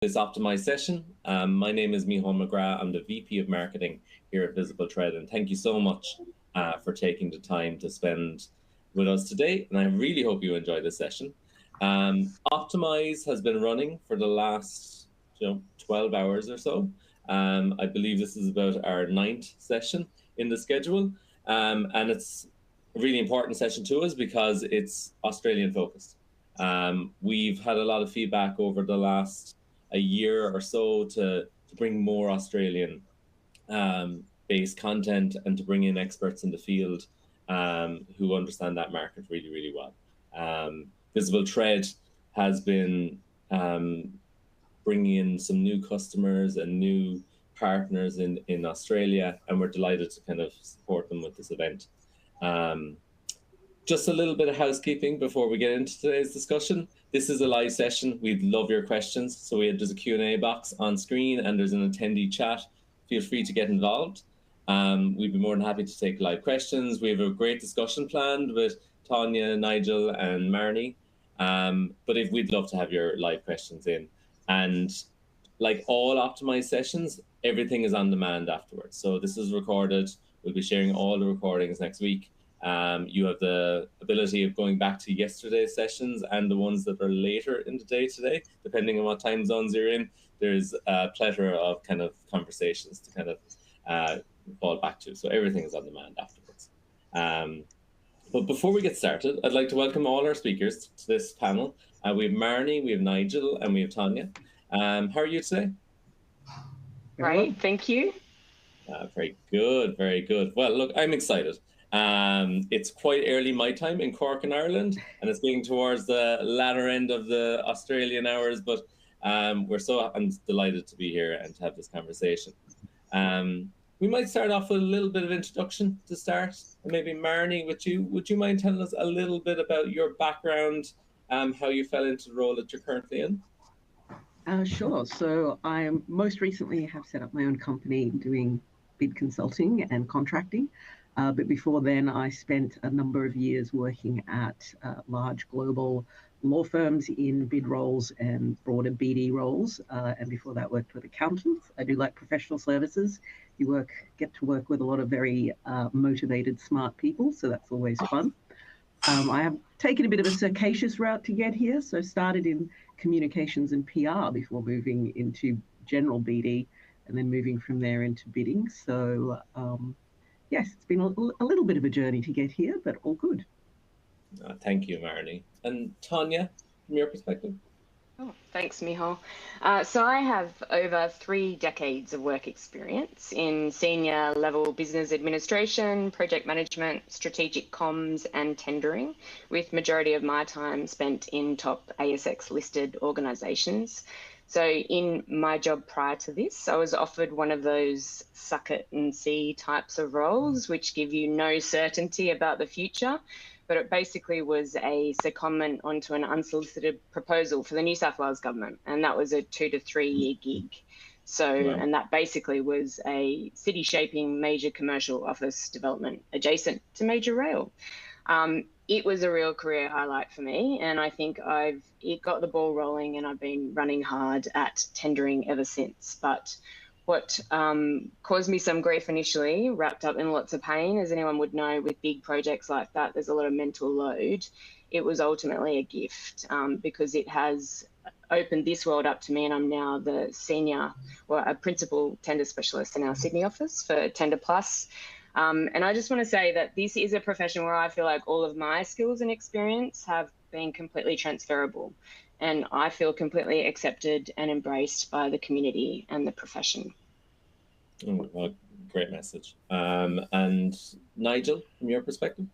This optimized session. My name is Micheál McGrath. I'm the VP of Marketing here at Visible Tread, and thank you so much for taking the time to spend with us today. And I really hope you enjoy this session. Optimize has been running for the last 12 hours or so. I believe this is about our 9th session in the schedule, and it's a really important session to us because it's Australian focused. We've had a lot of feedback over the last a year or so to bring more Australian based content and to bring in experts in the field who understand that market really, really well. Visible Tread has been bringing in some new customers and new partners in Australia, and we're delighted to kind of support them with this event. Just a little bit of housekeeping before we get into today's discussion. This is a live session. We'd love your questions. So there's a Q&A box on screen and there's an attendee chat. Feel free to get involved. We'd be more than happy to take live questions. We have a great discussion planned with Tanya, Nigel, and Marnie. But we'd love to have your live questions in. And like all optimized sessions, everything is on demand afterwards. So this is recorded. We'll be sharing all the recordings next week. You have the ability of going back to yesterday's sessions and the ones that are later in the day today, depending on what time zones you're in. There's a plethora of kind of conversations to kind of fall back to. So everything is on demand afterwards. But before we get started, I'd like to welcome all our speakers to this panel. We have Marnie, we have Nigel, and we have Tanya. How are you today? Great, thank you. Very good, very good. Well, look, I'm excited. It's quite early my time in Cork in Ireland, and it's getting towards the latter end of the Australian hours, but I'm delighted to be here and to have this conversation. We might start off with a little bit of introduction to start, and maybe Marnie, would you mind telling us a little bit about your background, how you fell into the role that you're currently in? Sure. So I most recently have set up my own company doing bid consulting and contracting. But before then, I spent a number of years working at large global law firms in bid roles and broader BD roles. And before that, worked with accountants. I do like professional services. You get to work with a lot of very motivated, smart people. So that's always fun. I have taken a bit of a circuitous route to get here. So started in communications and PR before moving into general BD and then moving from there into bidding. So yes, it's been a little bit of a journey to get here, but all good. Thank you, Marnie. And Tanya, from your perspective? Oh, thanks, Micheál. So I have over 3 decades of work experience in senior level business administration, project management, strategic comms, and tendering, with majority of my time spent in top ASX listed organisations. So in my job prior to this, I was offered one of those suck it and see types of roles, which give you no certainty about the future. But it basically was a secondment onto an unsolicited proposal for the New South Wales government. And that was a 2 to 3 year gig. So, and that basically was a city shaping major commercial office development adjacent to major rail. It was a real career highlight for me, and I think it got the ball rolling, and I've been running hard at tendering ever since. But what caused me some grief initially, wrapped up in lots of pain, as anyone would know, with big projects like that, there's a lot of mental load. It was ultimately a gift because it has opened this world up to me, and I'm now the a principal tender specialist in our Sydney office for Tender Plus. And I just want to say that this is a profession where I feel like all of my skills and experience have been completely transferable, and I feel completely accepted and embraced by the community and the profession. Oh, well, great message. And Nigel, from your perspective?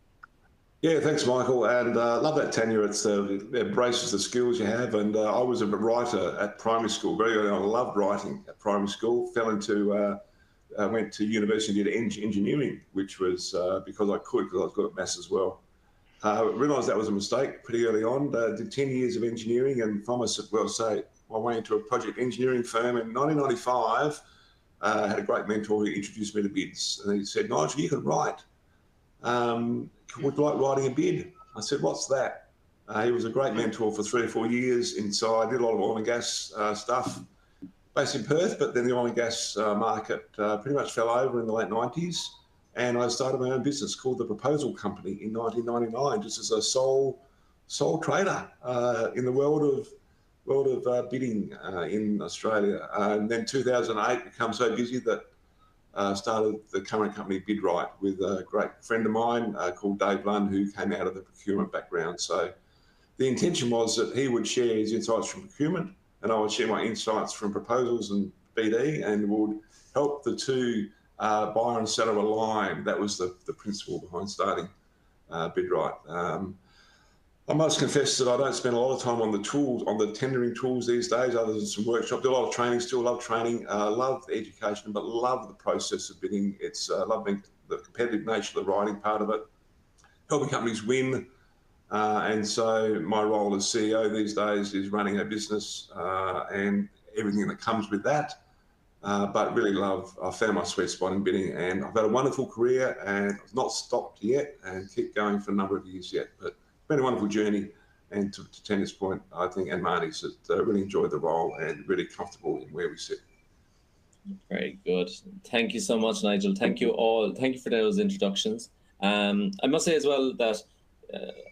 Yeah, thanks, Micheál. And love that tenure. It embraces the skills you have. And I was a writer at primary school. Very early on, I loved writing at primary school. Went to university and did engineering, which was because I could, because I was good at maths as well. Realised that was a mistake pretty early on. Did 10 years of engineering and found myself, my way into a project engineering firm in 1995. Had a great mentor who introduced me to bids. And he said, Nigel, you can write. Would you like writing a bid? I said, what's that? He was a great mentor for 3 or 4 years. And so I did a lot of oil and gas stuff. based in Perth, but then the oil and gas market pretty much fell over in the late 90s. And I started my own business called the Proposal Company in 1999, just as a sole trader in the world of bidding in Australia. And then 2008 became so busy that started the current company BidRight with a great friend of mine called Dave Lunn, who came out of the procurement background. So the intention was that he would share his insights from procurement and I would share my insights from proposals and BD, and would help the two buyer and seller align. That was the principle behind starting BidRight. I must confess that I don't spend a lot of time on the tools, on the tendering tools these days, other than some workshops. Do a lot of training, still love training, love the education, but love the process of bidding. It's loving the competitive nature of the writing part of it, helping companies win. And so my role as CEO these days is running a business and everything that comes with that. But really I found my sweet spot in bidding, and I've had a wonderful career and I've not stopped yet and keep going for a number of years yet. But it's been a wonderful journey. And to Tanya's point, I think, and Marty's, really enjoyed the role and really comfortable in where we sit. Very good. Thank you so much, Nigel. Thank you all. Thank you for those introductions. I must say as well that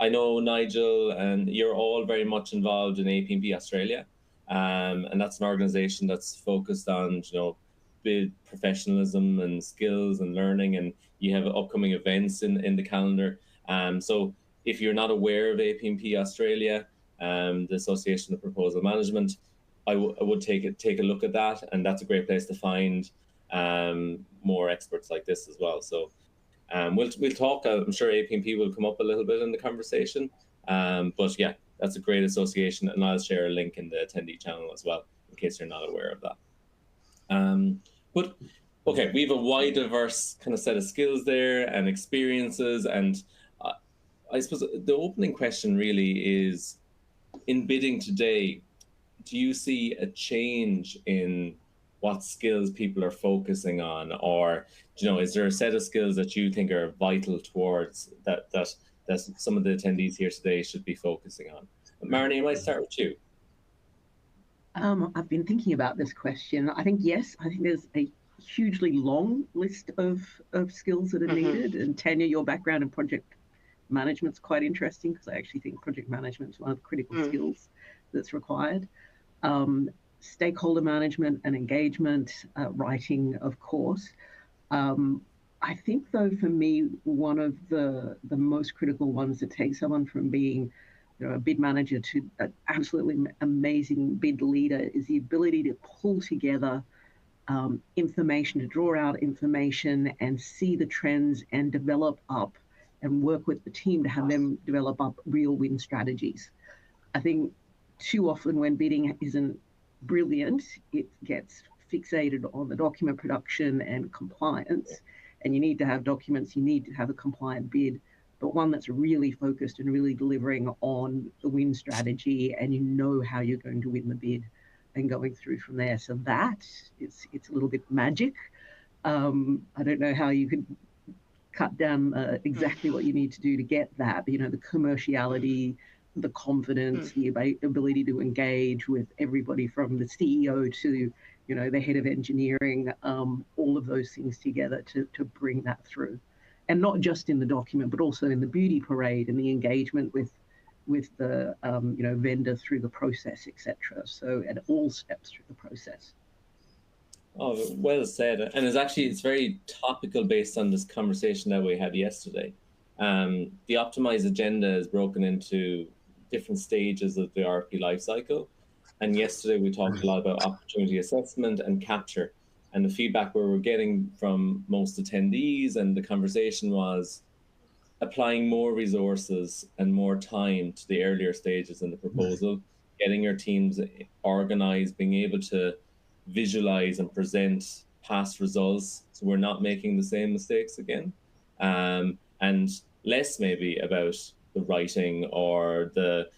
I know Nigel and you're all very much involved in APP Australia, and that's an organisation that's focused on bid professionalism and skills and learning, and you have upcoming events in the calendar. So if you're not aware of APP Australia, the Association of Proposal Management, I would take a look at that, and that's a great place to find more experts like this as well. So we'll talk. I'm sure APP will come up a little bit in the conversation. But yeah, that's a great association, and I'll share a link in the attendee channel as well, in case you're not aware of that. But okay, we have a wide, diverse kind of set of skills there and experiences, and I suppose the opening question really is, in bidding today, do you see a change in what skills people are focusing on, or is there a set of skills that you think are vital towards that some of the attendees here today should be focusing on? Marnie, I might start with you. I've been thinking about this question. I think yes. I think there's a hugely long list of skills that are needed. And Tanya, your background in project management is quite interesting, because I actually think project management is one of the critical skills that's required. Stakeholder management and engagement, writing, of course. I think, though, for me, one of the most critical ones that takes someone from being a bid manager to an absolutely amazing bid leader is the ability to pull together information, to draw out information and see the trends and develop up and work with the team to have them develop up real win strategies. I think too often when bidding isn't brilliant, it gets fixated on the document production and compliance, and you need to have documents, you need to have a compliant bid, but one that's really focused and really delivering on the win strategy, and how you're going to win the bid and going through from there. So that it's a little bit magic. I don't know how you could cut down exactly what you need to do to get that, but, the commerciality, the confidence, the ability to engage with everybody from the CEO to, the head of engineering, all of those things together to bring that through. And not just in the document, but also in the beauty parade and the engagement with the, vendor through the process, etc. So at all steps through the process. Oh, well said. And it's very topical based on this conversation that we had yesterday. The optimized agenda is broken into different stages of the RFP lifecycle. And yesterday we talked a lot about opportunity assessment and capture. And the feedback we were getting from most attendees and the conversation was applying more resources and more time to the earlier stages in the proposal, getting your teams organized, being able to visualize and present past results so we're not making the same mistakes again. And less maybe about the writing or the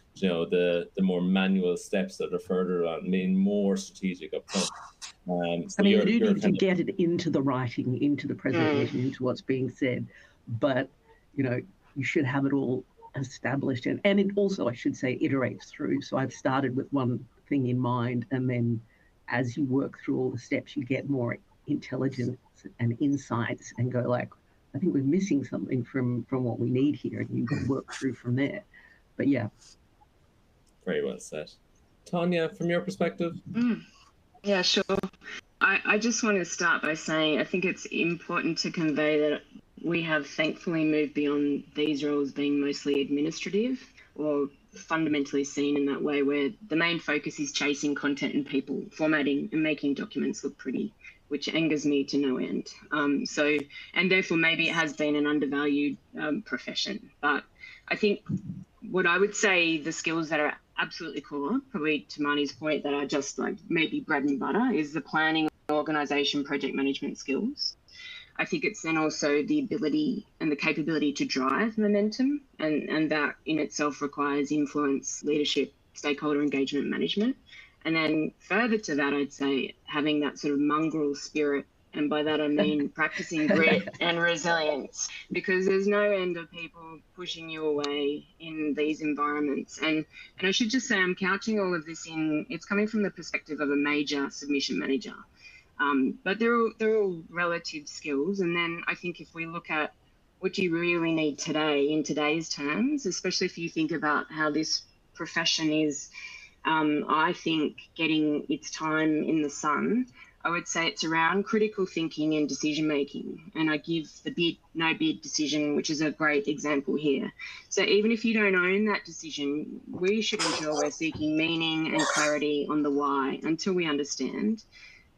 more manual steps that are further on, being more strategic up front. So you do need to get it into the writing, into the presentation, into what's being said, but you should have it all established, and it also, I should say, iterates through. So I've started with one thing in mind, and then as you work through all the steps, you get more intelligence and insights and go like, I think we're missing something from what we need here, and you work through from there. But yeah. Very well said. Tanya, from your perspective? Yeah, sure. I just want to start by saying I think it's important to convey that we have thankfully moved beyond these roles being mostly administrative or fundamentally seen in that way, where the main focus is chasing content and people, formatting and making documents look pretty, which angers me to no end. And therefore maybe it has been an undervalued profession. But I think what I would say the skills that are absolutely core, probably to Marnie's point, that are just like maybe bread and butter, is the planning, organisation, project management skills. I think it's then also the ability and the capability to drive momentum, and that in itself requires influence, leadership, stakeholder engagement management. And then further to that, I'd say having that sort of mongrel spirit, and by that I mean practicing grit and resilience, because there's no end of people pushing you away in these environments. And I should just say I'm couching all of this it's coming from the perspective of a major submission manager. But they're all relative skills. And then I think if we look at what you really need today in today's terms, especially if you think about how this profession is, I think, getting its time in the sun, I would say it's around critical thinking and decision making. And I give the bid, no bid decision, which is a great example here. So even if you don't own that decision, we should ensure we're seeking meaning and clarity on the why until we understand.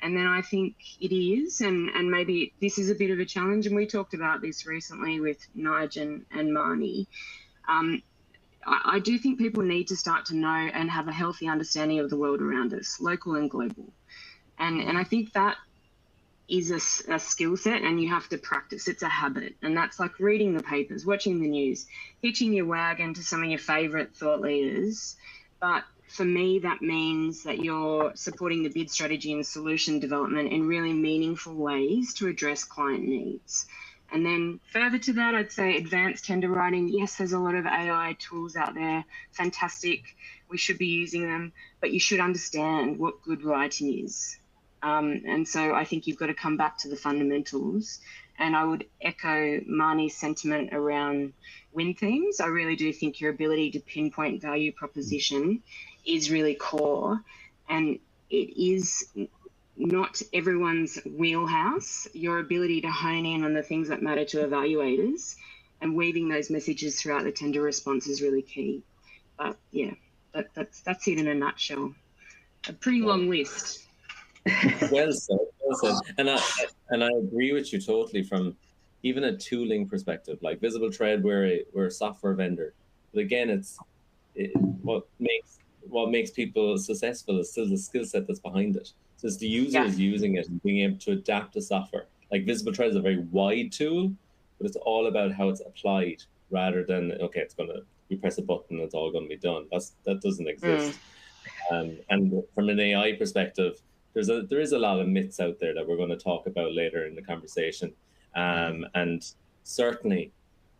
And then I think it is, and maybe this is a bit of a challenge, and we talked about this recently with Nigel and Marnie. I do think people need to start to know and have a healthy understanding of the world around us, local and global. And I think that is a skill set, and you have to practice. It's a habit, and that's like reading the papers, watching the news, hitching your wagon to some of your favourite thought leaders. But for me, that means that you're supporting the bid strategy and solution development in really meaningful ways to address client needs. And then further to that, I'd say advanced tender writing. Yes, there's a lot of AI tools out there. Fantastic. We should be using them, but you should understand what good writing is. And so I think you've got to come back to the fundamentals. And I would echo Marnie's sentiment around win themes. I really do think your ability to pinpoint value proposition is really core, and it is not everyone's wheelhouse. Your ability to hone in on the things that matter to evaluators and weaving those messages throughout the tender response is really key. But yeah, that's it in a nutshell. A pretty long list. Well said, well said. And I agree with you totally from even a tooling perspective. Like Visible Thread, we're a software vendor, but again, what makes people successful is still the skill set that's behind it. So it's the users using it and being able to adapt the software. Like Visible Thread is a very wide tool, but it's all about how it's applied rather than, okay, you press a button, it's all going to be done. That doesn't exist. And from an AI perspective, there is a lot of myths out there that we're going to talk about later in the conversation. And certainly,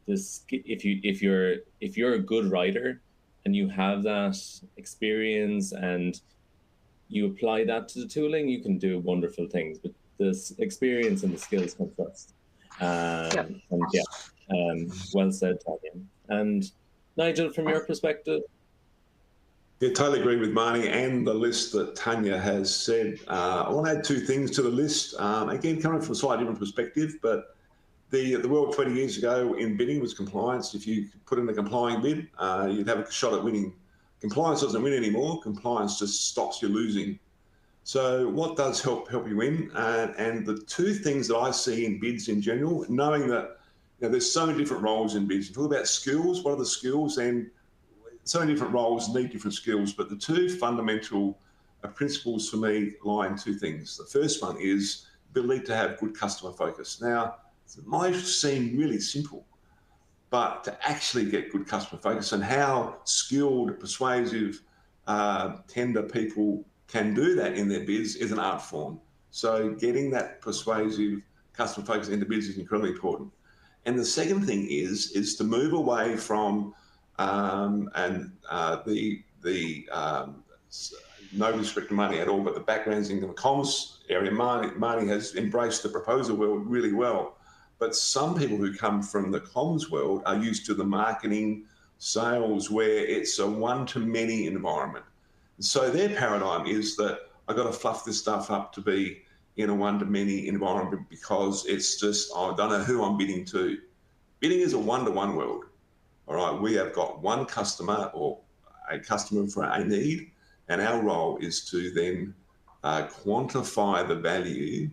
if you're a good writer and you have that experience and you apply that to the tooling, you can do wonderful things. But this experience and the skills come first. Well said, Tanya. And Nigel, from your perspective. Yeah, totally agree with Marnie and the list that Tanya has said. I want to add two things to the list. Again, coming from a slightly different perspective, but the world 20 years ago in bidding was compliance. If you put in a complying bid, you'd have a shot at winning. Compliance doesn't win anymore. Compliance just stops you losing. So what does help you win? And the two things that I see in bids in general, knowing that there's so many different roles in bids. You talk about skills. What are the skills? And so many different roles need different skills, but the two fundamental principles for me lie in two things. The first one is ability to have good customer focus. Now, it might seem really simple, but to actually get good customer focus and how skilled, persuasive tender people can do that in their bids is an art form. So getting that persuasive customer focus into bids is incredibly important. And the second thing is to move away from no disrespect to Marnie at all, but the background's in the comms area. Marnie has embraced the proposal world really well. But some people who come from the comms world are used to the marketing, sales, where it's a one-to-many environment. So their paradigm is that I've got to fluff this stuff up to be in a one-to-many environment because it's just, I don't know who I'm bidding to. Bidding is a one-to-one world. All right, we have got one customer or a customer for a need, and our role is to then quantify the value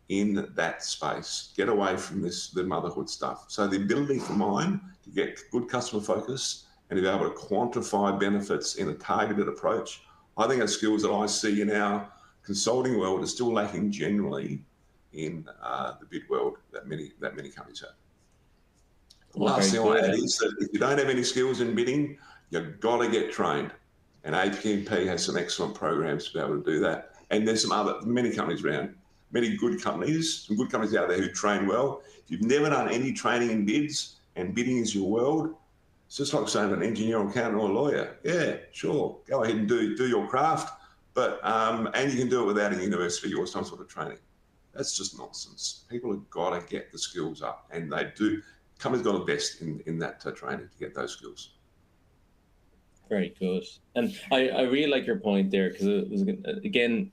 in that space, get away from the motherhood stuff. So the ability for mine to get good customer focus and to be able to quantify benefits in a targeted approach, I think are skills that I see in our consulting world are still lacking generally in the bid world that many companies have. Last thing I add is that if you don't have any skills in bidding, you've got to get trained. And APMP has some excellent programs to be able to do that. And there's many companies around, many good companies, some good companies out there who train well. If you've never done any training in bids and bidding is your world, it's just like saying an engineer or accountant or a lawyer. Yeah, sure, go ahead and do your craft, but and you can do it without a university or some sort of training. That's just nonsense. People have got to get the skills up, and they do. Companies got to invest in that training to get those skills. Very good. And I really like your point there, because it was, again,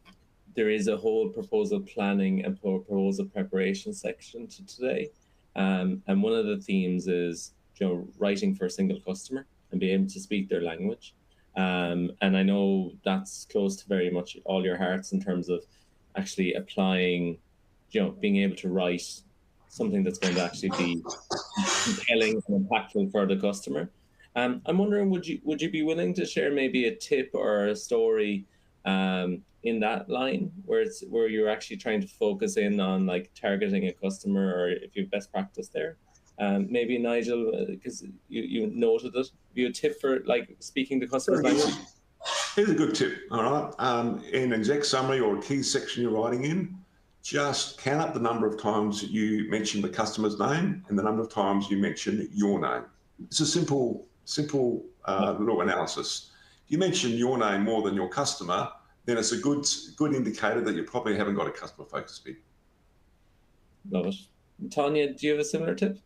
there is a whole proposal planning and proposal preparation section to today. And one of the themes is, writing for a single customer and being able to speak their language. And I know that's close to very much all your hearts in terms of actually applying, being able to write something that's going to actually be compelling and impactful for the customer. I'm wondering, would you be willing to share maybe a tip or a story in that line where you're actually trying to focus in on like targeting a customer, or if you have best practice there? Maybe Nigel, because you noted it. Have you a tip for like speaking the customer's language? Here's a good tip. All right, in exec summary or a key section you're writing in, just count up the number of times you mention the customer's name and the number of times you mention your name. It's a simple little analysis. If you mention your name more than your customer, then it's a good indicator that you probably haven't got a customer focus bid. Love it. Tanya, do you have a similar tip?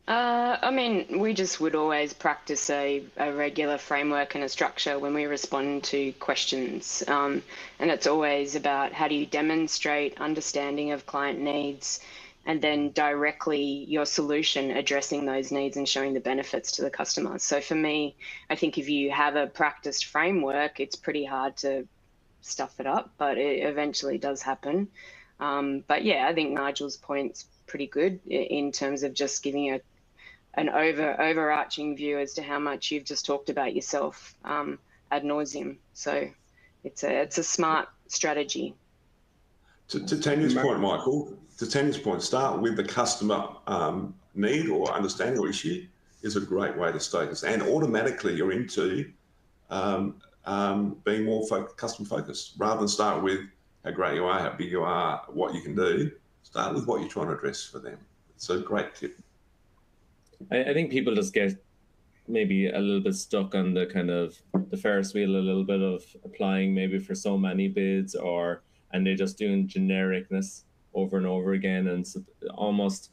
I mean, we just would always practice a regular framework and a structure when we respond to questions. And it's always about how do you demonstrate understanding of client needs, and then directly your solution addressing those needs and showing the benefits to the customer. So for me, I think if you have a practiced framework, it's pretty hard to stuff it up, but it eventually does happen. But yeah, I think Nigel's point's pretty good in terms of just giving an overarching view as to how much you've just talked about yourself ad nauseum. So it's a smart strategy. To Tanya's point, Michael, start with the customer need or understanding or issue is a great way to start. And automatically you're into being more customer focused, rather than start with how great you are, how big you are, what you can do. Start with what you're trying to address for them. It's a great tip. I think people just get maybe a little bit stuck on the kind of the Ferris wheel, a little bit of applying maybe for so many bids, and they're just doing genericness over and over again, and almost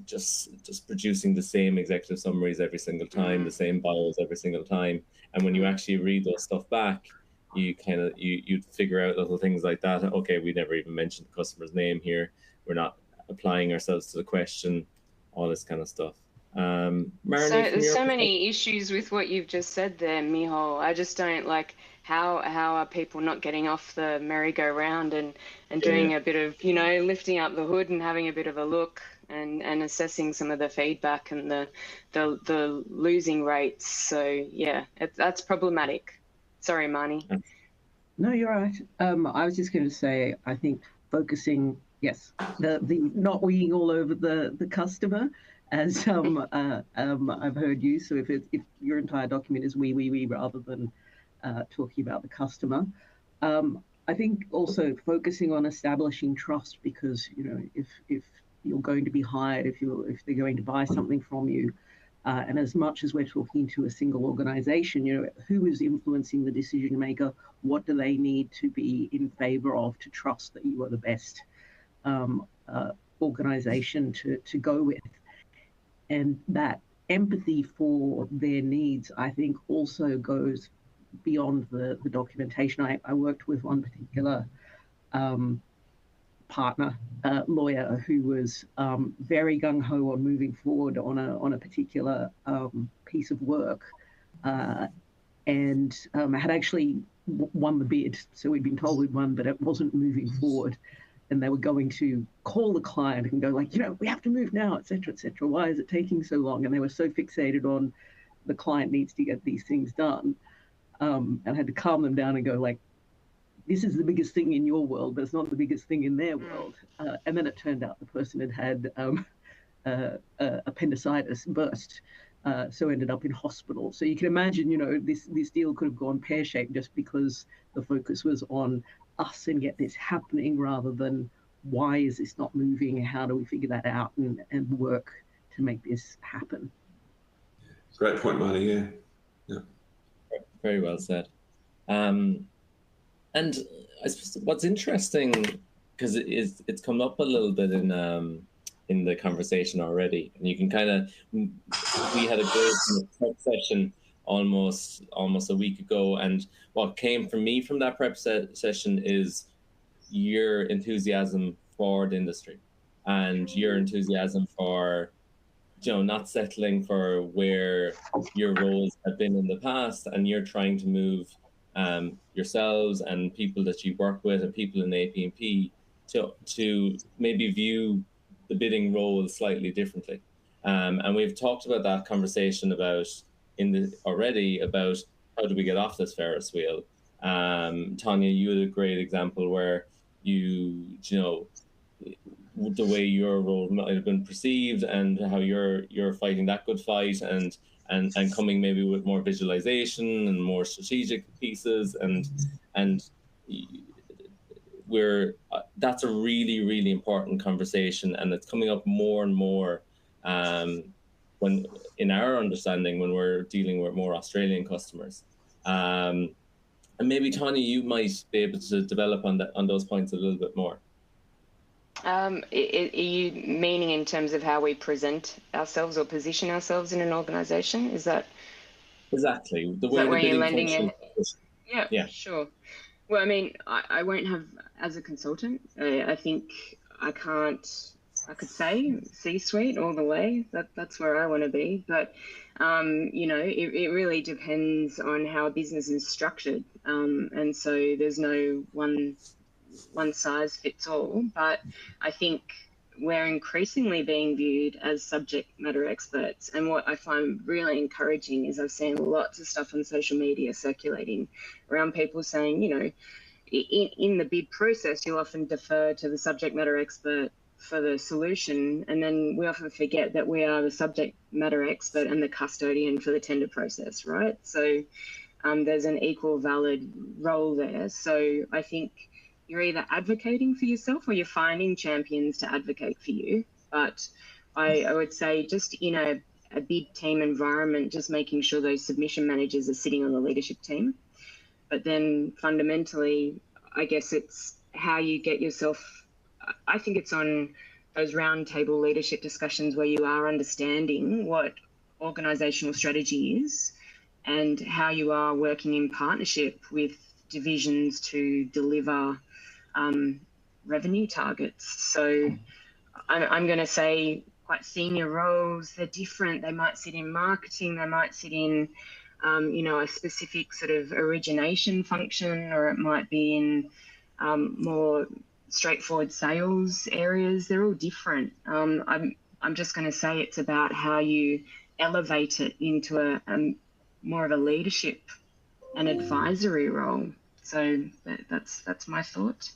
just producing the same executive summaries every single time, the same bios every single time. And when you actually read those stuff back, you kind of you figure out little things like that. Okay, we never even mentioned the customer's name here. We're not applying ourselves to the question, all this kind of stuff. Marnie, so there's so many issues with what you've just said there, Miho. I just don't like how are people not getting off the merry-go-round and doing a bit of, lifting up the hood and having a bit of a look and assessing some of the feedback and the losing rates. So yeah, that's problematic. Sorry, Marnie. No, you're right. I was just going to say, I think focusing, yes, the not weeing all over the customer, as I've heard you. So if your entire document is we rather than talking about the customer, I think also focusing on establishing trust, because if you're going to be hired, if they're going to buy something from you, And as much as we're talking to a single organization, who is influencing the decision maker? What do they need to be in favor of to trust that you are the best organization to go with? And that empathy for their needs, I think, also goes beyond the documentation. I worked with one particular partner, lawyer, who was very gung-ho on moving forward on a particular piece of work, and had actually won the bid. So we'd been told we'd won, but it wasn't moving forward. And they were going to call the client and go like, we have to move now, et cetera, et cetera. Why is it taking so long? And they were so fixated on the client needs to get these things done. And I had to calm them down and go like, this is the biggest thing in your world, but it's not the biggest thing in their world. And then it turned out the person had appendicitis burst, so ended up in hospital. So you can imagine, this deal could have gone pear-shaped just because the focus was on us and get this happening rather than why is this not moving? How do we figure that out and work to make this happen? Great point, Marty. Yeah. Very well said. And I suppose what's interesting, because it's come up a little bit in the conversation already, and you can we had a great prep session almost a week ago, and what came from me from that prep session is your enthusiasm for the industry and your enthusiasm for not settling for where your roles have been in the past, and you're trying to move yourselves and people that you work with and people in AP&P to maybe view the bidding role slightly differently. And we've talked about that conversation already about how do we get off this Ferris wheel. Tanya, you had a great example where the way your role might have been perceived and how you're fighting that good fight and coming maybe with more visualization and more strategic pieces and that's a really, really important conversation, and it's coming up more and more when in our understanding when we're dealing with more Australian customers. And maybe Tanya, you might be able to develop on those points a little bit more. Are you meaning in terms of how we present ourselves or position ourselves in an organisation? Is that exactly the way the bidding function? Yeah, sure. Well, I mean, I won't have, as a consultant, I think I could say C-suite all the way. That's where I want to be. But, it really depends on how a business is structured. And so there's no one size fits all. But I think we're increasingly being viewed as subject matter experts. And what I find really encouraging is I've seen lots of stuff on social media circulating around people saying, in the bid process, you'll often defer to the subject matter expert for the solution. And then we often forget that we are the subject matter expert and the custodian for the tender process, right? So there's an equal valid role there. So I think you're either advocating for yourself or you're finding champions to advocate for you. But I would say just in a bid team environment, just making sure those submission managers are sitting on the leadership team. But then fundamentally, I guess it's how you get yourself, I think it's on those roundtable leadership discussions where you are understanding what organisational strategy is and how you are working in partnership with divisions to deliver revenue targets. So I'm going to say quite senior roles, they're different. They might sit in marketing, they might sit in, a specific sort of origination function, or it might be in more straightforward sales areas. They're all different. I'm just going to say it's about how you elevate it into a more of a leadership and advisory role. So that's my thought.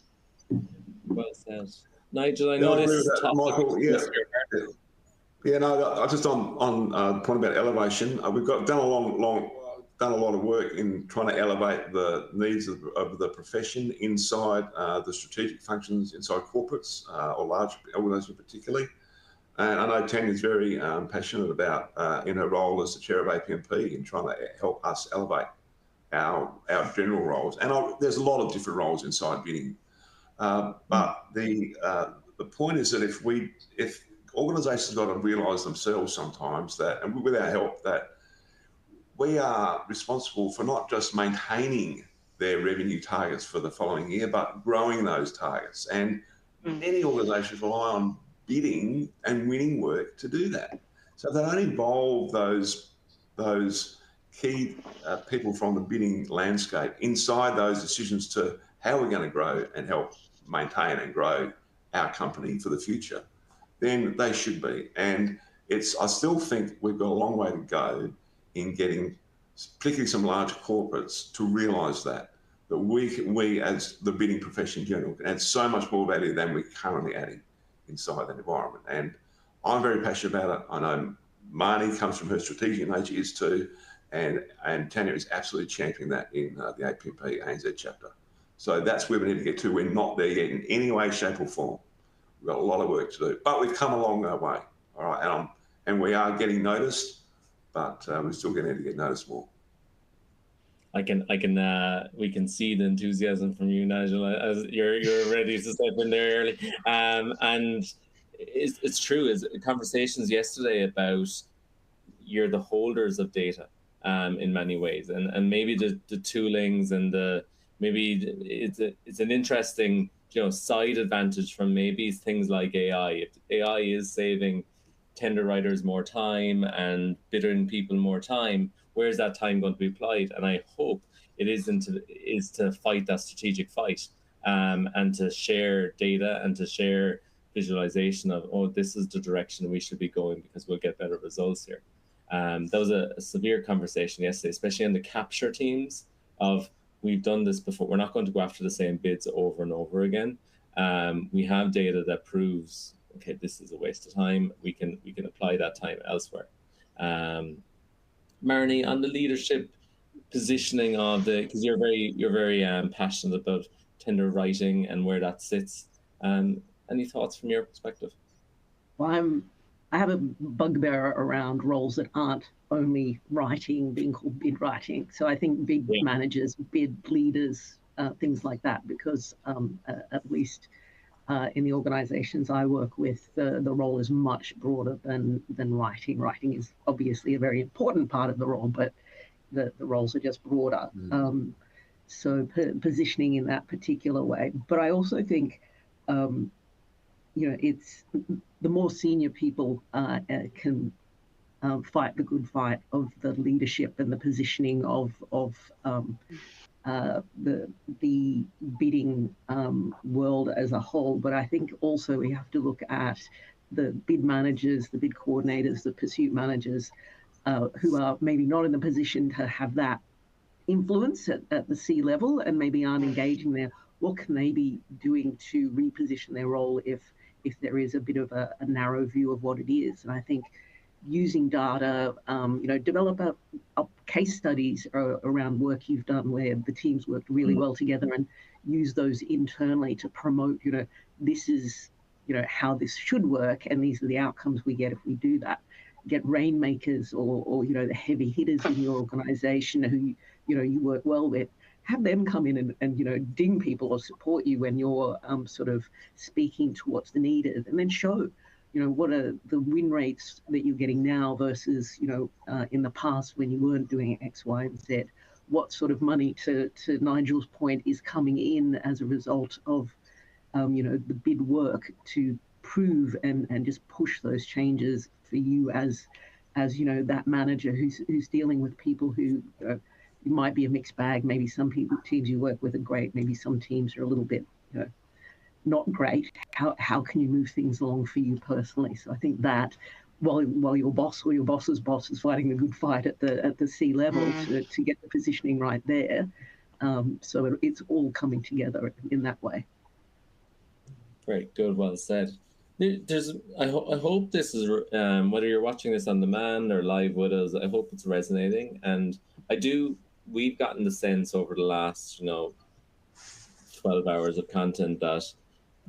Well said. Nigel, I know this is tough. Michael, yeah, no, just on the point about elevation, we've done a lot of work in trying to elevate the needs of the profession inside the strategic functions inside corporates or large organisations particularly. And I know Tanya's very passionate about, in her role as the chair of APMP, in trying to help us elevate our general roles. And there's a lot of different roles inside bidding. But the point is that if organisations got to realise themselves sometimes that, and with our help, that we are responsible for not just maintaining their revenue targets for the following year, but growing those targets. And many organisations rely on bidding and winning work to do that. So they don't involve those key people from the bidding landscape inside those decisions to how we're going to grow and help maintain and grow our company for the future, then they should be. And I still think we've got a long way to go in getting, particularly some large corporates, to realise that we as the bidding profession in general can add so much more value than we're currently adding inside that environment. And I'm very passionate about it. I know Marnie comes from her strategic nature is too, and Tanya is absolutely championing that in the APMP ANZ chapter. So that's where we need to get to. We're not there yet in any way, shape or form. We've got a lot of work to do, but we've come a long way. All right, and we are getting noticed, but we're still going to need to get noticed more. We can see the enthusiasm from you, Nigel, as you're ready to step in there early. And it's true. Is conversations yesterday about you're the holders of data, in many ways, and maybe the toolings and maybe it's an interesting side advantage from maybe things like AI. If AI is saving tender writers more time and bidding people more time, where's that time going to be applied? And I hope it is to fight that strategic fight, and to share data and to share visualization of, oh, this is the direction we should be going because we'll get better results here. That was a severe conversation yesterday, especially in the capture teams of, we've done this before. We're not going to go after the same bids over and over again. We have data that proves, okay, this is a waste of time. We can apply that time elsewhere. Marnie, on the leadership positioning of because you're very passionate about tender writing and where that sits. Any thoughts from your perspective? Well, I have a bugbear around roles that aren't only writing, being called bid writing. So I think bid managers, bid leaders, things like that, because at least in the organizations I work with, the role is much broader than writing. Writing is obviously a very important part of the role, but the roles are just broader. So positioning in that particular way. But I also think, it's the more senior people can fight the good fight of the leadership and the positioning of the bidding world as a whole. But I think also we have to look at the bid managers, the bid coordinators, the pursuit managers, who are maybe not in the position to have that influence at the C level and maybe aren't engaging there. What can they be doing to reposition their role if there is a bit of a narrow view of what it is? And I think using data, develop a case studies around work you've done where the teams worked really well together, and use those internally to promote, this is, how this should work, and these are the outcomes we get if we do that. Get rainmakers or the heavy hitters in your organization who, you work well with. Have them come in and ding people or support you when you're sort of speaking to what's the needed, and then show, what are the win rates that you're getting now versus, in the past when you weren't doing X, Y, and Z. What sort of money, to Nigel's point, is coming in as a result of, the bid work to prove and just push those changes for you as that manager who's dealing with people who might be a mixed bag. Maybe some teams you work with are great. Maybe some teams are a little bit, not great. How can you move things along for you personally? So I think that while your boss or your boss's boss is fighting the good fight at the C level to get the positioning right there, so it's all coming together in that way. Great, good, well said. I hope this is, whether you're watching this on demand or live with us, I hope it's resonating. And we've gotten the sense over the last, 12 hours of content that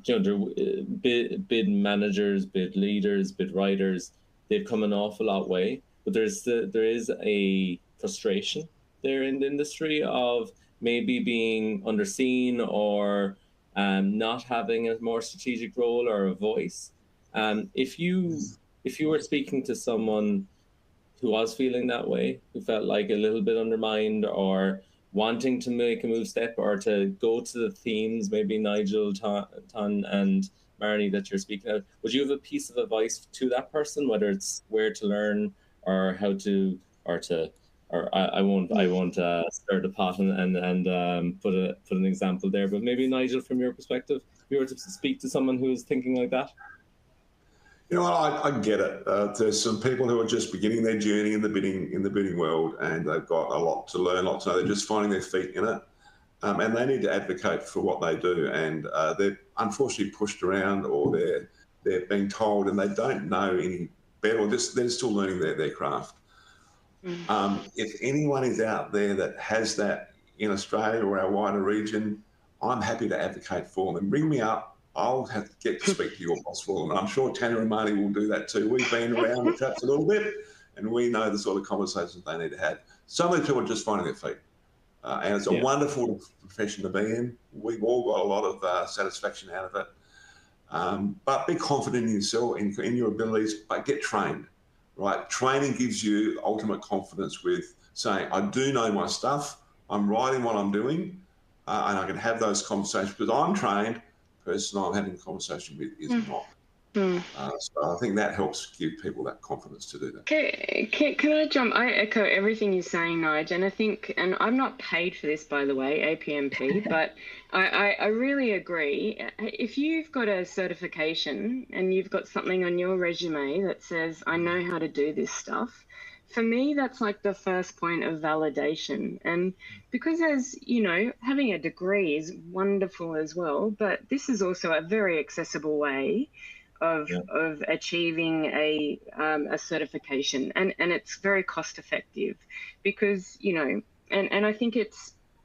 you know, bid managers, bid leaders, bid writers, they've come an awful lot way. But there is a frustration there in the industry of maybe being underseen or not having a more strategic role or a voice. If you were speaking to someone who was feeling that way, who felt like a little bit undermined or wanting to make a move step or to go to the themes, maybe Nigel, Ton, and Marnie that you're speaking of, would you have a piece of advice to that person, whether it's where to learn or how to, or to, or I won't stir the pot and put an example there, but maybe Nigel, from your perspective, if you were to speak to someone who is thinking like that. You know, I get it. There's some people who are just beginning their journey in the bidding world, and they've got a lot to learn, a lot to know. They're just finding their feet in it, and they need to advocate for what they do. And they're unfortunately pushed around, or they're being told, and they don't know any better. Or they're still learning their craft. If anyone is out there that has that in Australia or our wider region, I'm happy to advocate for them. Bring me up. I'll have to get to speak to your boss for them. And I'm sure Tanya and Marnie will do that too. We've been around the traps a little bit, and we know the sort of conversations they need to have. Some of these people are just finding their feet. And it's a wonderful profession to be in. We've all got a lot of satisfaction out of it. But be confident in yourself, in your abilities, but get trained, right? Training gives you ultimate confidence with saying, I do know my stuff, I'm right in what I'm doing, and I can have those conversations because I'm trained. Person I'm having a conversation with is not. So I think that helps give people that confidence to do that. Can I jump? I echo everything you're saying, Nigel, and I think, and I'm not paid for this, by the way, APMP, but I really agree. If you've got a certification and you've got something on your resume that says, I know how to do this stuff, for me, that's like the first point of validation. And because, as you know, having a degree is wonderful as well, but this is also a very accessible way of achieving a certification, and it's very cost effective because, you know, and I think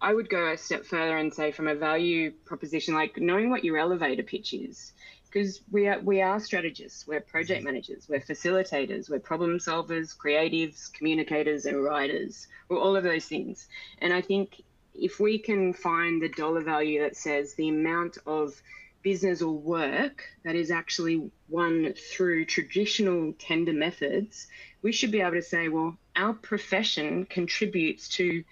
I would go a step further and say, from a value proposition, like knowing what your elevator pitch is. Because we are strategists, we're project managers, we're facilitators, we're problem solvers, creatives, communicators, and writers. We're all of those things. And I think if we can find the dollar value that says the amount of business or work that is actually won through traditional tender methods, we should be able to say, well, our profession contributes to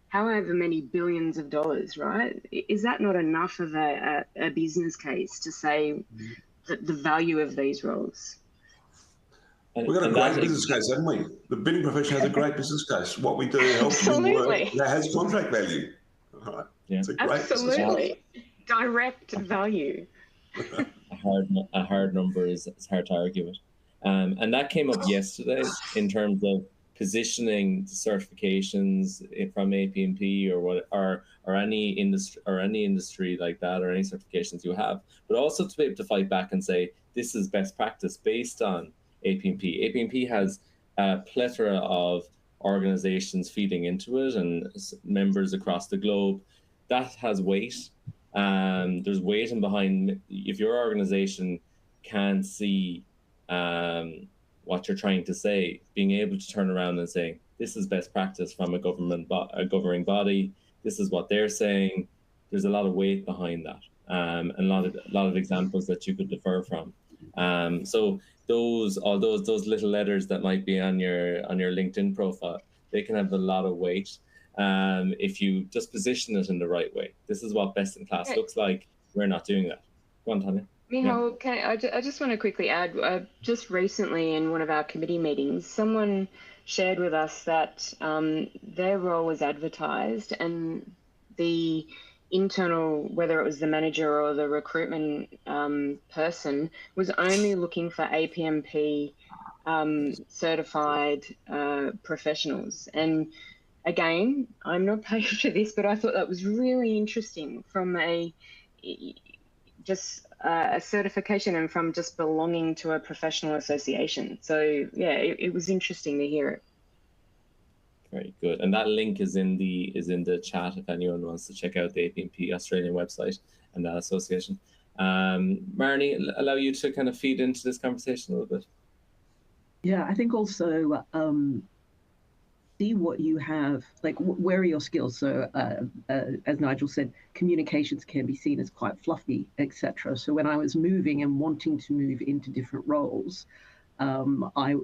however many billions of dollars, right? Is that not enough of a business case to say the value of these roles? We've got a great business case, haven't we? The bidding profession has a great business case. What we do helps win work that has contract value. All right. Yeah. It's a great business case. Direct value. A hard number is hard to argue with. And that came up yesterday in terms of positioning certifications from APMP or any industry like that, or any certifications you have, but also to be able to fight back and say this is best practice based on APMP. APMP has a plethora of organizations feeding into it and members across the globe. That has weight. There's weight in behind. If your organization can't see what you're trying to say, being able to turn around and say, this is best practice from a governing body, this is what they're saying, there's a lot of weight behind that, and a lot of examples that you could defer from. So those little letters that might be on your LinkedIn profile, they can have a lot of weight if you just position it in the right way. This is what best in class looks like. We're not doing that. Go on, Tanya. Miho, I just want to quickly add, just recently in one of our committee meetings, someone shared with us that their role was advertised, and the internal, whether it was the manager or the recruitment person, was only looking for APMP certified professionals. And again, I'm not paid for this, but I thought that was really interesting from a certification and from just belonging to a professional association. So yeah, it was interesting to hear it. Very good. And that link is in the chat if anyone wants to check out the APMP Australian website and that association. Marnie, allow you to kind of feed into this conversation a little bit. Yeah, I think also see what you have, like where are your skills? So as Nigel said, communications can be seen as quite fluffy, etc. So when I was moving and wanting to move into different roles, I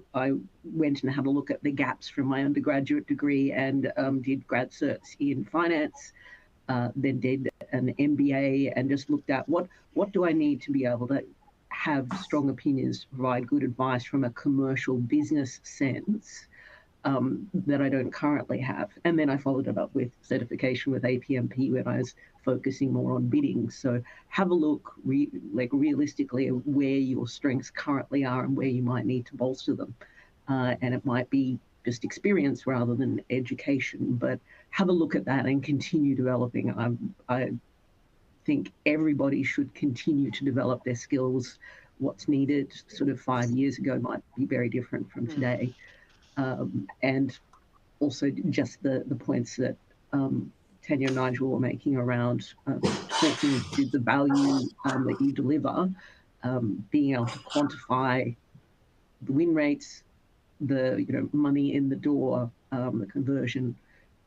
went and had a look at the gaps from my undergraduate degree and did grad certs in finance, then did an MBA and just looked at what do I need to be able to have strong opinions, to provide good advice from a commercial business sense that I don't currently have. And then I followed it up with certification with APMP when I was focusing more on bidding. So have a look realistically at where your strengths currently are and where you might need to bolster them. And it might be just experience rather than education, but have a look at that and continue developing. I think everybody should continue to develop their skills. What's needed sort of 5 years ago might be very different from today. And also just the points that Tanya and Nigel were making around talking to the value that you deliver, being able to quantify the win rates, the money in the door, the conversion,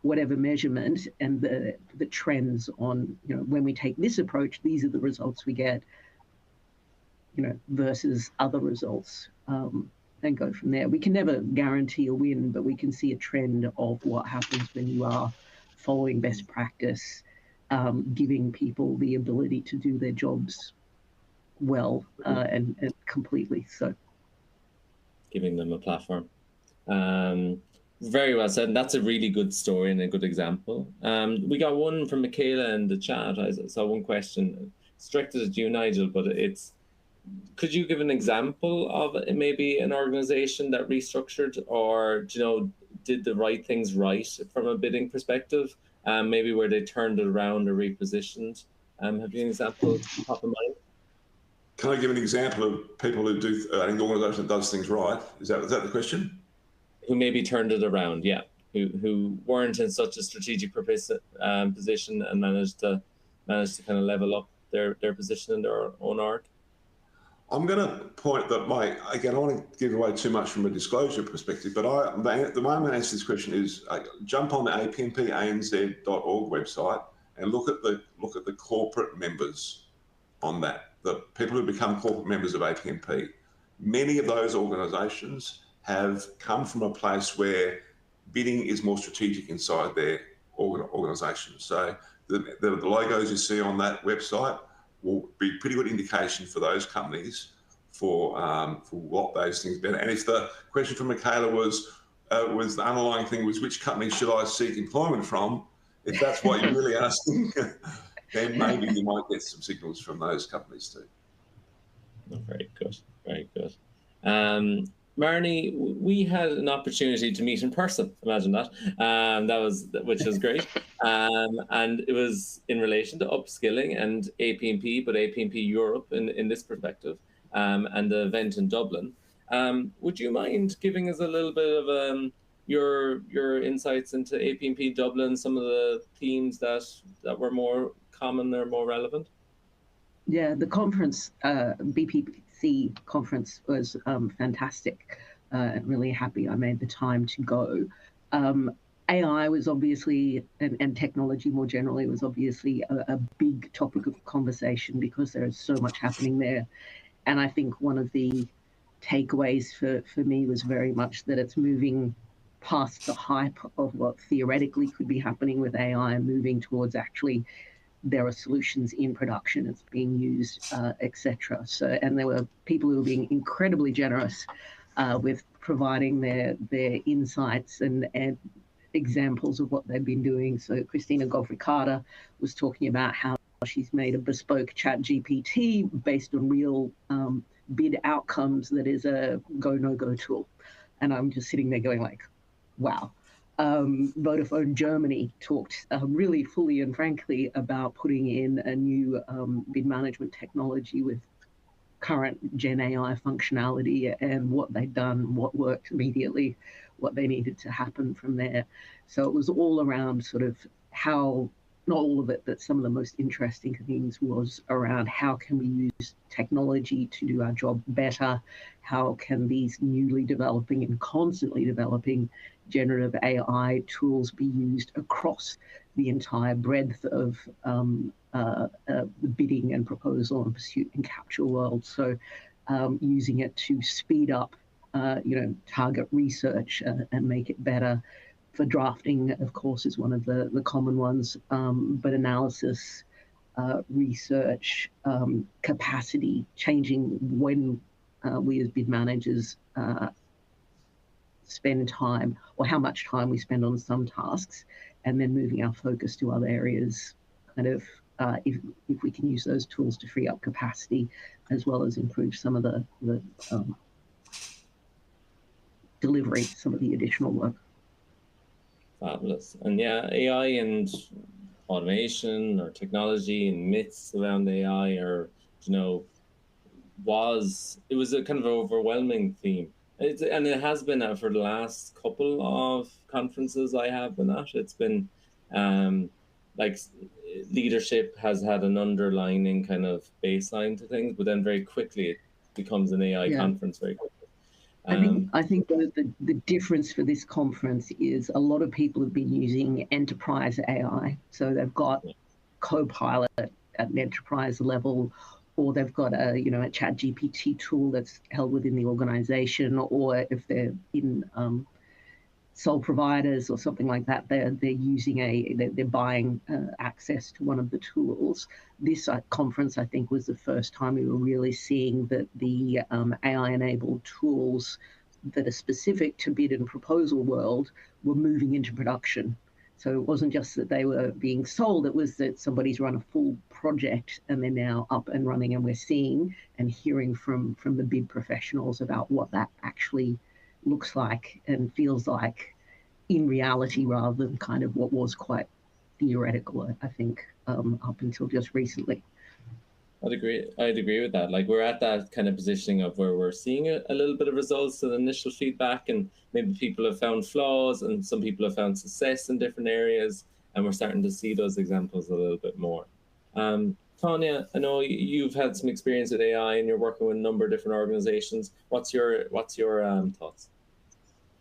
whatever measurement, and the trends on when we take this approach, these are the results we get, versus other results, and go from there. We can never guarantee a win, but we can see a trend of what happens when you are following best practice, giving people the ability to do their jobs well and completely. So giving them a platform. Very well said. And that's a really good story and a good example. We got one from Michaela in the chat. I saw one question directed at you, Nigel, but it's, could you give an example of maybe an organization that restructured or, did the right things right from a bidding perspective, maybe where they turned it around or repositioned? Have you an example top of mind? Can I give an example of people who do, an organisation that does things right? Is that the question? Who maybe turned it around, yeah. Who weren't in such a strategic position and managed to kind of level up their position in their own org? I'm going to point that I don't want to give away too much from a disclosure perspective, but the way I'm going to answer this question is jump on the apmpaNZ.org website and look at the corporate members on that, the people who become corporate members of APMP. Many of those organisations have come from a place where bidding is more strategic inside their organisation. So the logos you see on that website will be a pretty good indication for those companies for what those things better. And if the question from Michaela was the underlying thing was which company should I seek employment from, if that's what you're really asking, then maybe you might get some signals from those companies too. Oh, very good, very good. Marnie, we had an opportunity to meet in person. Imagine that. Which was great. And it was in relation to upskilling and APMP, but APMP Europe in this perspective, and the event in Dublin. Would you mind giving us a little bit of your insights into APMP Dublin, some of the themes that were more common or more relevant? Yeah, the conference, BPC conference, was fantastic. And really happy I made the time to go. AI was obviously, and technology more generally, was obviously a big topic of conversation because there is so much happening there. And I think one of the takeaways for me was very much that it's moving past the hype of what theoretically could be happening with AI and moving towards actually there are solutions in production, it's being used, etc. So, and there were people who were being incredibly generous with providing their insights and examples of what they've been doing. So Christina Godfrey-Carter was talking about how she's made a bespoke chat GPT based on real bid outcomes that is a go, no-go tool. And I'm just sitting there going like, wow. Vodafone Germany talked really fully and frankly about putting in a new bid management technology with current Gen AI functionality and what they'd done, what worked immediately, what they needed to happen from there. So it was all around sort of how not all of it, but some of the most interesting things was around how can we use technology to do our job better? How can these newly developing and constantly developing generative AI tools be used across the entire breadth of the bidding and proposal and pursuit and capture world? So using it to speed up, target research and make it better. For drafting, of course, is one of the common ones, but analysis, research, capacity, changing when we as bid managers spend time, or how much time we spend on some tasks, and then moving our focus to other areas, kind of if we can use those tools to free up capacity, as well as improve some of the delivery, some of the additional work. Fabulous. And yeah, AI and automation or technology and myths around AI are, it was a kind of overwhelming theme. And it has been for the last couple of conferences I have been at. It's been like leadership has had an underlining kind of baseline to things, but then very quickly it becomes an AI conference very quickly. I think the difference for this conference is a lot of people have been using enterprise AI. So they've got Copilot at an enterprise level, or they've got a chat GPT tool that's held within the organization, or if they're in sole providers or something like that, they're using they're buying access to one of the tools. This conference, I think, was the first time we were really seeing that the AI-enabled tools that are specific to bid and proposal world were moving into production. So it wasn't just that they were being sold, it was that somebody's run a full project and they're now up and running, and we're seeing and hearing from the bid professionals about what that actually looks like and feels like in reality, rather than kind of what was quite theoretical, I think, up until just recently. I'd agree with that. Like, we're at that kind of positioning of where we're seeing a little bit of results and initial feedback, and maybe people have found flaws and some people have found success in different areas, and we're starting to see those examples a little bit more. Tanya, I know you've had some experience with AI and you're working with a number of different organizations. What's your thoughts?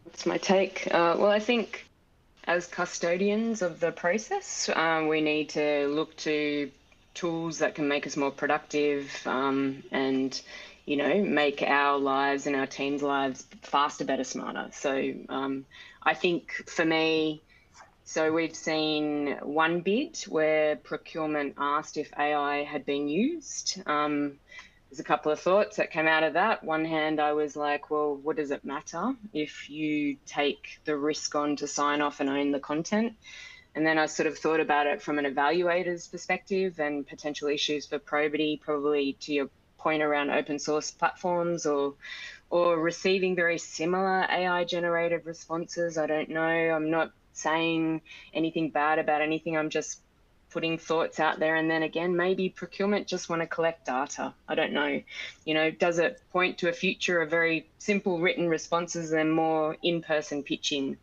What's my take? Well, I think as custodians of the process, we need to look to tools that can make us more productive and, make our lives and our teams' lives faster, better, smarter. So I think for me, so we've seen one bid where procurement asked if AI had been used. There's a couple of thoughts that came out of that. One hand, I was like, well, what does it matter if you take the risk on to sign off and own the content? And then I sort of thought about it from an evaluator's perspective and potential issues for probity, probably to your point around open source platforms or receiving very similar AI generated responses. I don't know. I'm not saying anything bad about anything. I'm just putting thoughts out there. And then again, maybe procurement just want to collect data. I don't know. Does it point to a future of very simple written responses and more in-person pitching?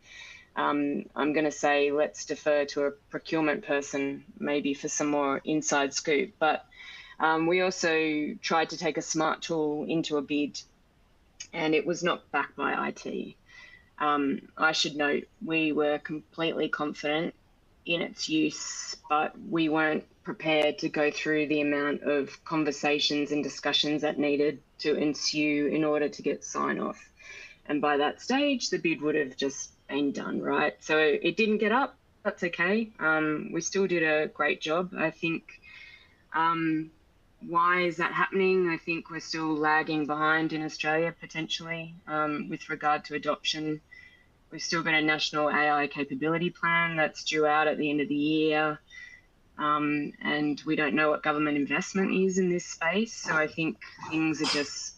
I'm going to say let's defer to a procurement person maybe for some more inside scoop. But we also tried to take a smart tool into a bid, and it was not backed by IT. I should note we were completely confident in its use, but we weren't prepared to go through the amount of conversations and discussions that needed to ensue in order to get sign off. And by that stage, the bid would have just been done, right? So it didn't get up. That's okay. We still did a great job. I think, why is that happening? I think we're still lagging behind in Australia, potentially, with regard to adoption. We've still got a national AI capability plan that's due out at the end of the year. And we don't know what government investment is in this space. So I think things are just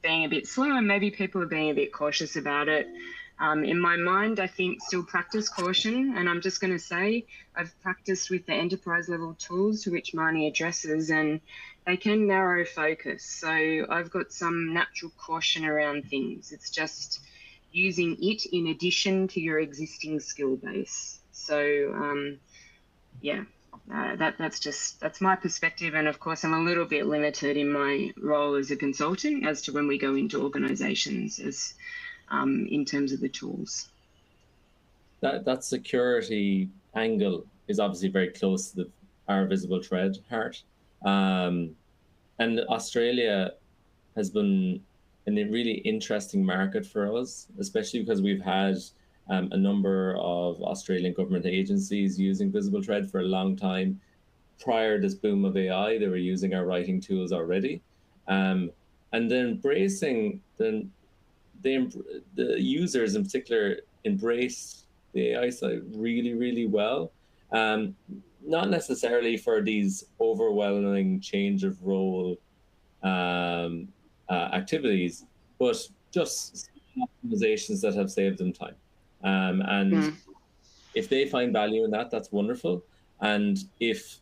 being a bit slow, and maybe people are being a bit cautious about it. In my mind, I think still practice caution. And I'm just going to say I've practiced with the enterprise level tools to which Marnie addresses, and they can narrow focus. So I've got some natural caution around things. It's just using it in addition to your existing skill base. So, That's my perspective, and of course I'm a little bit limited in my role as a consultant as to when we go into organisations as in terms of the tools. That security angle is obviously very close to our visible thread heart, and Australia has been a really interesting market for us, especially because we've had a number of Australian government agencies using Visible Thread for a long time. Prior to this boom of AI, they were using our writing tools already. And then embracing, the users in particular embraced the AI side really, really well. Not necessarily for these overwhelming change of role activities, but just optimizations that have saved them time. And if they find value in that, that's wonderful. And if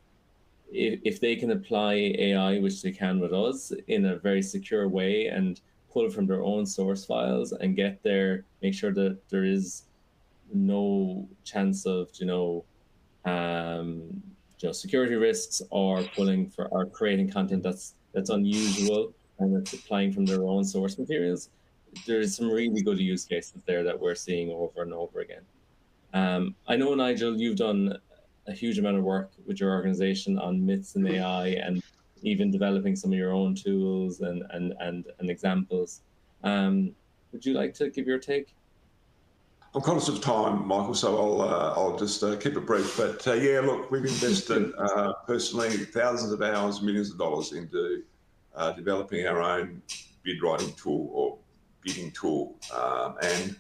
they can apply AI, which they can with us, in a very secure way and pull from their own source files and get there, make sure that there is no chance of security risks or pulling for or creating content that's unusual and it's applying from their own source materials. There's some really good use cases there that we're seeing over and over again. I know, Nigel, you've done a huge amount of work with your organization on myths in AI and even developing some of your own tools and examples. Would you like to give your take? I'm conscious of time, Michael, so I'll just keep it brief. But yeah, look, we've invested personally thousands of hours, millions of dollars into developing our own bid writing tool or bidding tool. And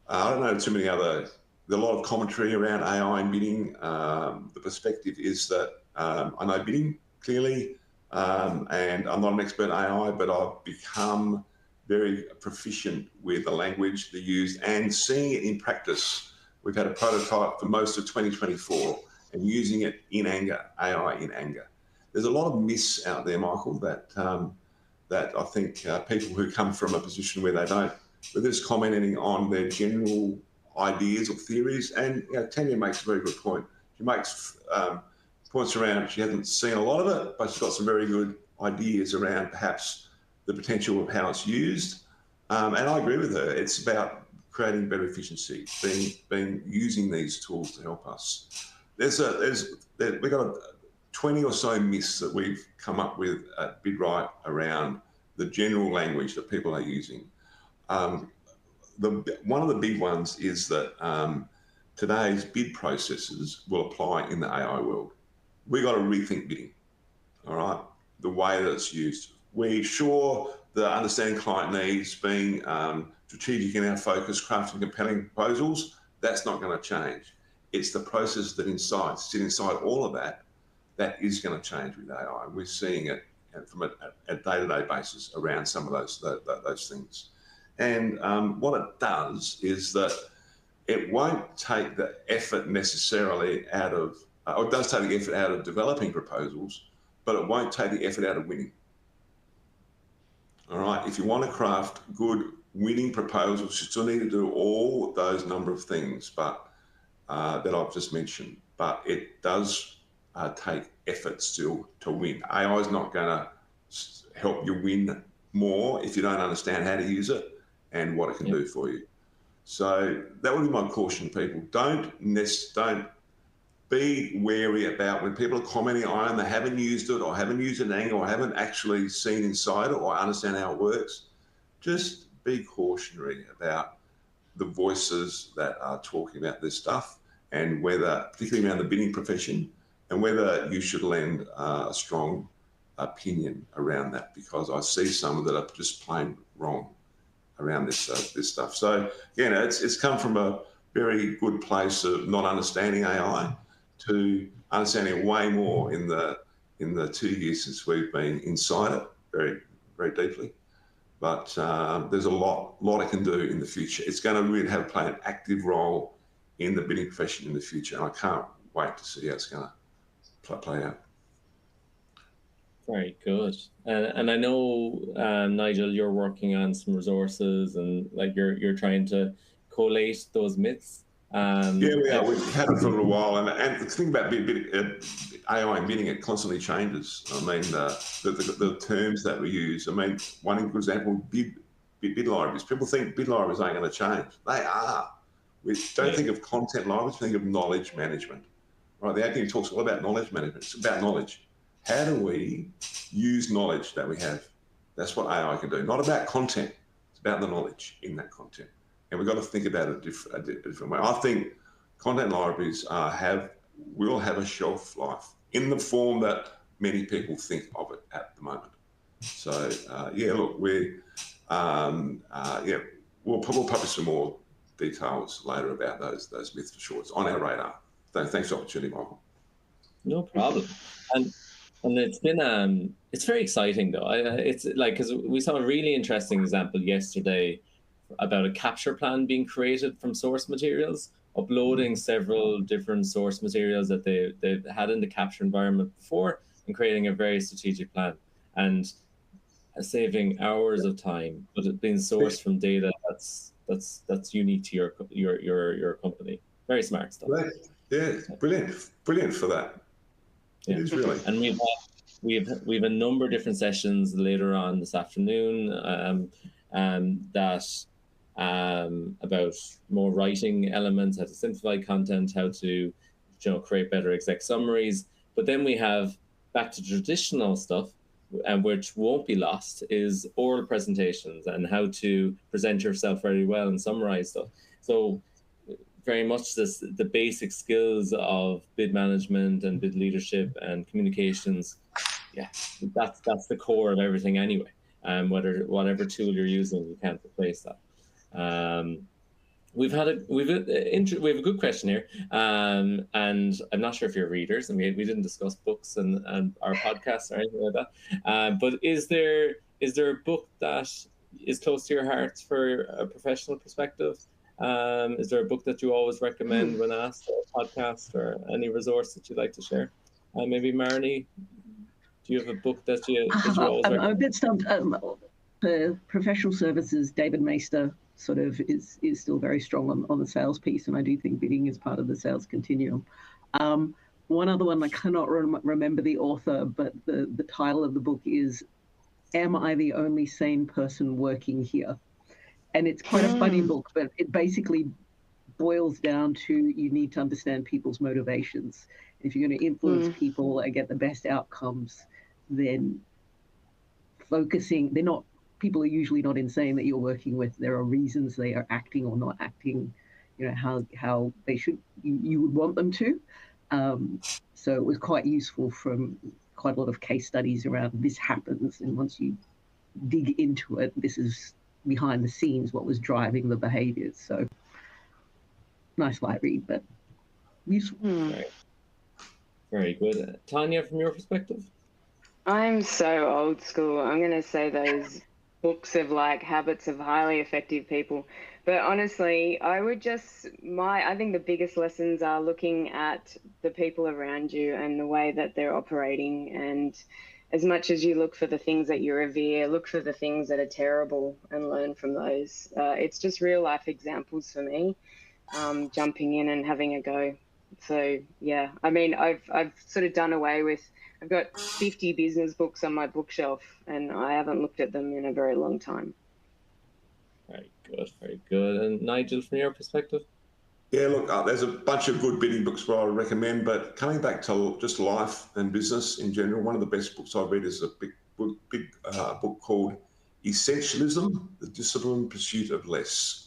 I don't know too many other, there's a lot of commentary around AI and bidding. The perspective is that I know bidding clearly, and I'm not an expert in AI, but I've become very proficient with the language they use and seeing it in practice. We've had a prototype for most of 2024 and using it in anger, AI in anger. There's a lot of myths out there, Michael, that I think people who come from a position where they're just commenting on their general ideas or theories. And Tanya makes a very good point. She makes points around, she hasn't seen a lot of it, but she's got some very good ideas around perhaps the potential of how it's used. And I agree with her. It's about creating better efficiency, using these tools to help us. We've got 20 or so myths that we've come up with at BidWrite around the general language that people are using. One of the big ones is that today's bid processes will apply in the AI world. We've got to rethink bidding, all right? The way that it's used. We're sure the understanding client needs, being strategic in our focus, crafting compelling proposals, that's not going to change. It's the process that sit inside all of that is going to change with AI. We're seeing it from a day-to-day basis around some of those things. And what it does is that it won't take the effort necessarily out of, or it does take the effort out of developing proposals, but it won't take the effort out of winning. All right, if you want to craft good winning proposals, you still need to do all those number of things that I've just mentioned, but it does take effort still to win. AI is not going to help you win more if you don't understand how to use it and what it can do for you. So that would be my caution to people. Don't be wary about when people are commenting on they haven't used it or haven't used it in anger or haven't actually seen inside it or understand how it works. Just be cautionary about the voices that are talking about this stuff and whether, particularly around the bidding profession, and whether you should lend a strong opinion around that, because I see some that are just plain wrong around this stuff. So again, it's come from a very good place of not understanding AI to understanding it way more in the 2 years since we've been inside it very, very deeply. But there's a lot it can do in the future. It's going to really play an active role in the bidding profession in the future, and I can't wait to see how it's going to play out. Very good. And I know, Nigel, you're working on some resources and like you're trying to collate those myths. Yeah, we are. We've had it for a little while, and the thing about AI and bidding, it constantly changes. I mean, the terms that we use. I mean, one good example, bid libraries. People think bid libraries aren't going to change. They are. We don't think of content libraries. We think of knowledge management. Right? The academy talks all about knowledge management. It's about knowledge. How do we use knowledge that we have? That's what AI can do. Not about content. It's about the knowledge in that content. And we've got to think about it a different way. I think content libraries will have a shelf life in the form that many people think of it at the moment. So yeah, look, we'll publish some more details later about those myths for sure. It's on our radar. Thanks for the opportunity, Michael. No problem. And it's been it's very exciting though. It's like, because we saw a really interesting example yesterday about a capture plan being created from source materials, uploading several different source materials that they've had in the capture environment before, and creating a very strategic plan and saving hours of time, but it being sourced from data that's unique to your company. Very smart stuff. Right. Yeah, brilliant for that. Yeah. It is really. And we have a number of different sessions later on this afternoon about more writing elements, how to simplify content, how to create better exec summaries. But then we have back to traditional stuff, which won't be lost, is oral presentations and how to present yourself very well and summarize stuff. So very much the basic skills of bid management and bid leadership and communications. Yeah, that's the core of everything anyway. Whatever tool you're using, you can't replace that. We have a good question here, and I'm not sure if you're readers, and we didn't discuss books and our podcast or anything like that. But is there a book that is close to your heart for a professional perspective? Is there a book that you always recommend when asked, or a podcast, or any resource that you'd like to share? Maybe Marnie, do you have a book that you always recommend? I'm a bit stumped. For professional services, David Maister sort of is still very strong on the sales piece, and I do think bidding is part of the sales continuum. One other one, I cannot remember the author, but the title of the book is "Am I the Only Sane Person Working Here?" And it's quite a funny book, but it basically boils down to you need to understand people's motivations. If you're going to influence people and get the best outcomes, then people are usually not insane that you're working with. There are reasons they are acting or not acting, how they should, you would want them to. So it was quite useful from quite a lot of case studies around this happens. And once you dig into it, this is behind the scenes what was driving the behaviors. So nice light read, but useful. Very good. Tanya, from your perspective? I'm so old school. I'm going to say those books of like Habits of Highly Effective People. But honestly, I think the biggest lessons are looking at the people around you and the way that they're operating. And as much as you look for the things that you revere, look for the things that are terrible and learn from those. It's just real life examples for me, jumping in and having a go. So yeah, I mean, I've sort of done away with, I've got 50 business books on my bookshelf and I haven't looked at them in a very long time. Very good, very good. And Nigel, from your perspective? Yeah, look, there's a bunch of good bidding books where I recommend, but coming back to just life and business in general, one of the best books I read is a big book called Essentialism, The Disciplined Pursuit of Less.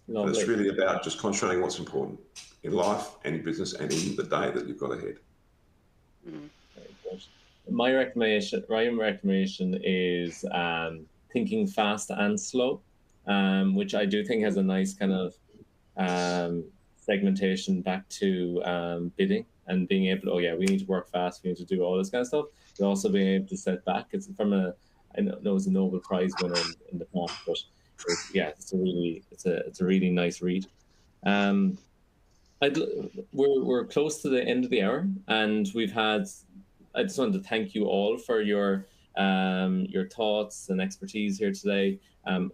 And it's really about just concentrating what's important in life and in business and in the day that you've got ahead. Very good. My recommendation is Thinking Fast and Slow, which I do think has a nice kind of segmentation back to bidding and being able to, we need to work fast, we need to do all this kind of stuff, but also being able to set back. It's from I know it's a Nobel Prize winner in the past, but it's a really nice read. We're close to the end of the hour, and I just wanted to thank you all for your your thoughts and expertise here today.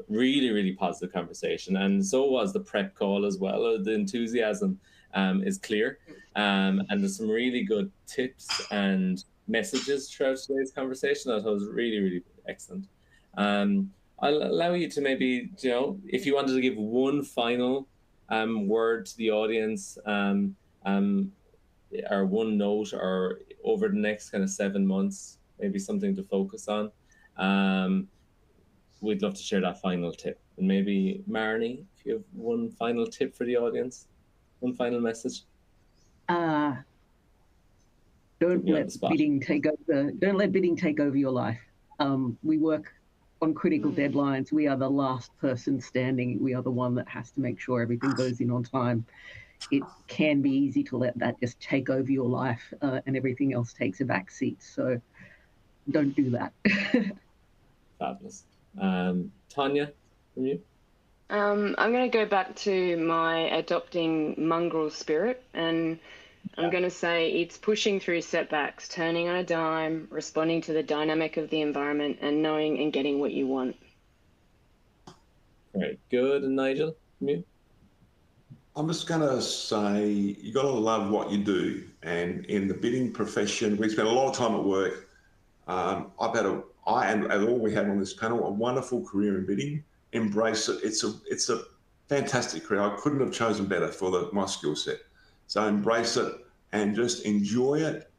Really, really positive conversation, and so was the prep call as well. The enthusiasm is clear, and there's some really good tips and messages throughout today's conversation that was really, really excellent. I'll allow you to maybe, if you wanted to give one final word to the audience, or one note, or over the next kind of 7 months, maybe something to focus on. We'd love to share that final tip. And maybe Marnie, if you have one final tip for the audience, one final message. Don't let bidding take over your life. We work on critical deadlines. We are the last person standing. We are the one that has to make sure everything goes in on time. It can be easy to let that just take over your life, and everything else takes a back seat. So don't do that. Fabulous. Tanya, from you? I'm going to go back to my adopting mongrel spirit, and I'm going to say it's pushing through setbacks, turning on a dime, responding to the dynamic of the environment, and knowing and getting what you want. Very good. And Nigel, from you? I'm just going to say you got to love what you do. And in the bidding profession, we spend a lot of time at work. I and all we have on this panel, a wonderful career in bidding. Embrace it. It's a fantastic career. I couldn't have chosen better for my skill set. So embrace it and just enjoy it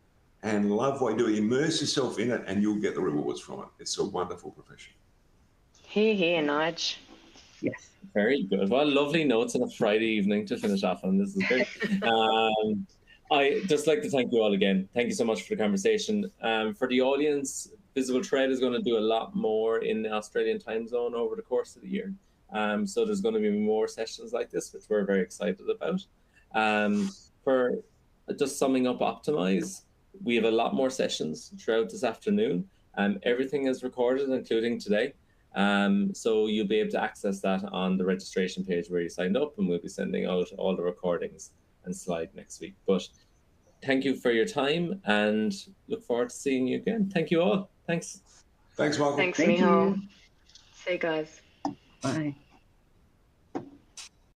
and love what you do. Immerse yourself in it and you'll get the rewards from it. It's a wonderful profession. Hear, hear, Nige. Yes. Very good. Well, lovely notes on a Friday evening to finish off on. This is great. I just like to thank you all again. Thank you so much for the conversation. For the audience, Visible Thread is going to do a lot more in the Australian time zone over the course of the year. So there's going to be more sessions like this, which we're very excited about. For just summing up Optimize, we have a lot more sessions throughout this afternoon. Everything is recorded, including today. So you'll be able to access that on the registration page where you signed up, and we'll be sending out all the recordings and slide next week. But thank you for your time and look forward to seeing you again. Thank you all. Thanks. Thanks, Michael. Thanks, Miho. See you guys. Bye.